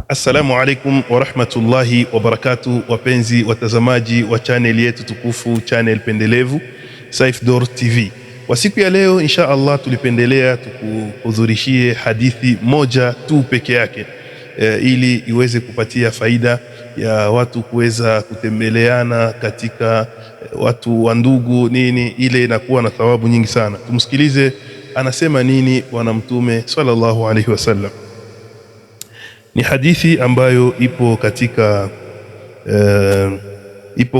Assalamu alaikum wa rahmatullahi wa barakatuh, wapenzi watazamaji wa channel yetu tukufu, channel pendelevu Saif Dor TV. Kwa siku ya leo insha Allah tulipendelea tukuhudhurishie hadithi moja tu peke yake ili iweze kupatia faida ya watu kuweza kutembeleana katika watu wa ndugu nini, ile inakuwa na thawabu nyingi sana. Tumsikilize anasema nini Bwana Mtume sallallahu alaihi wasallam. Ni hadithi ambayo ipo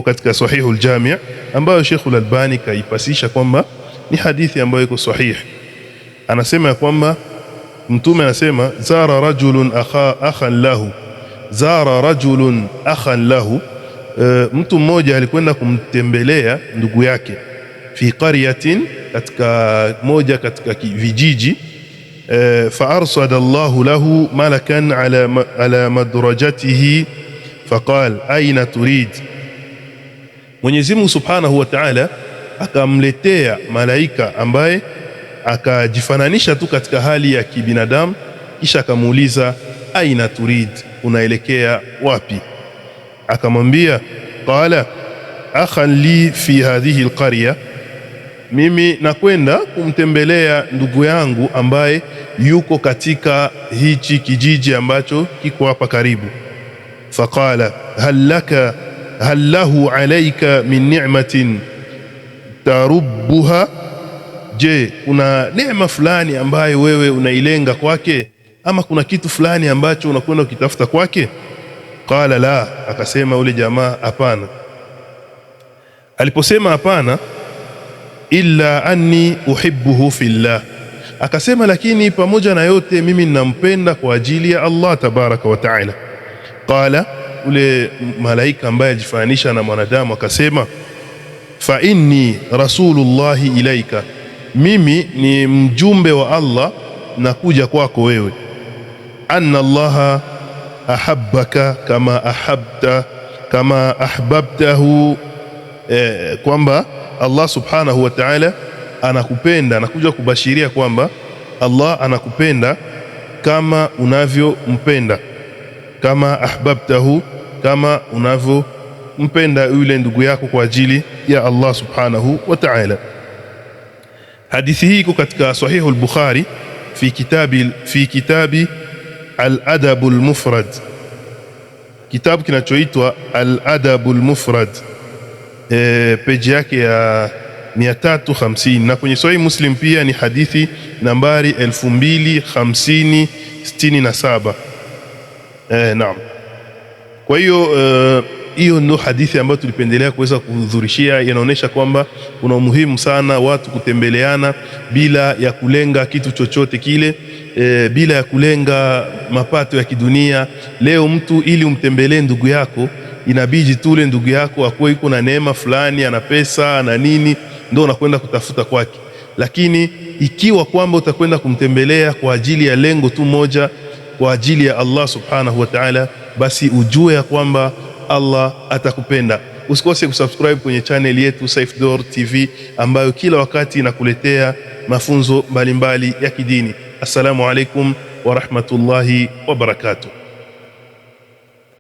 katika Sahihul Jami' ambayo Sheikhul Albani kaipasisha kwamba ni hadithi ambayo iko sahihi. Anasema kwamba Mtume anasema zara rajulun akhan lahu, mtu mmoja alikwenda kumtembelea ndugu yake fi qaryatin, katika moja katika vijiji. فأرصد الله له ملكا على مدرجته فقال أين تريد. Mwenyezi Mungu Subhanahu wa Ta'ala akamletea malaika ambaye akajifananisha tu katika hali ya kibinadamu, kisha akamuuliza aina turid, unaelekea wapi? Akamwambia qala akhan li fi hadhihi alqarya, mimi nakwenda kumtembelea ndugu yangu ambaye yuko katika hichi kijiji ambacho kiko hapa karibu. Faqala hal lahu alayka min ni'matin tarubbuha, je, kuna neema fulani ambayo wewe unailenga kwake, ama kuna kitu fulani ambacho unakwenda ukitafuta kwake? Qala la, akasema ule jamaa hapana. Aliposema hapana, illa anni uhibbuhu fillah, akasema lakini pamoja na yote mimi ninampenda kwa ajili ya Allah tabaraka wa taala. Qala, ule malaika ambaye ajifananisha na mwanadamu akasema fa inni rasulullahi ilaika, mimi ni mjumbe wa Allah nakuja kwako wewe. Anna Allaha ahabbaka kama ahbabtahu, kwamba Allah subhanahu wa ta'ala anakupenda. Anakuja kubashiria kwamba Allah anakupenda kama unavyompenda, kama ahbabtahu, kama unavyompenda yule ndugu yako kwa ajili ya Allah subhanahu wa ta'ala. Hadithi hii iko katika Sahihul Bukhari fi kitabi al-Adabul Mufrad, kitabu kinachoitwa al-Adabul Mufrad, peji yake ya 350, na kwenye Sahih Muslim pia ni hadithi nambari 205067. Naam. Kwa hiyo hiyo ndio hadithi ambayo tulipendelea kuweza kuhudhurishia. Inaonyesha kwamba kuna umuhimu sana watu kutembeleana bila ya kulenga kitu chochote kile, bila ya kulenga mapato ya kidunia. Leo mtu ili umtembelee ndugu yako inabidi tule ndugu yako akuwe yuko na neema fulani, ana pesa na nini, ndio unakwenda kutafuta kwake. Lakini ikiwa kwamba utakwenda kumtembelea kwa ajili ya lengo tu moja, kwa ajili ya Allah subhanahu wa ta'ala, basi ujue ya kwamba Allah atakupenda. Usikose kusubscribe kwenye channel yetu Saif Dor TV ambayo kila wakati inakuletea mafunzo mbalimbali ya kidini. Assalamu alaikum wa rahmatullahi wa barakatuh.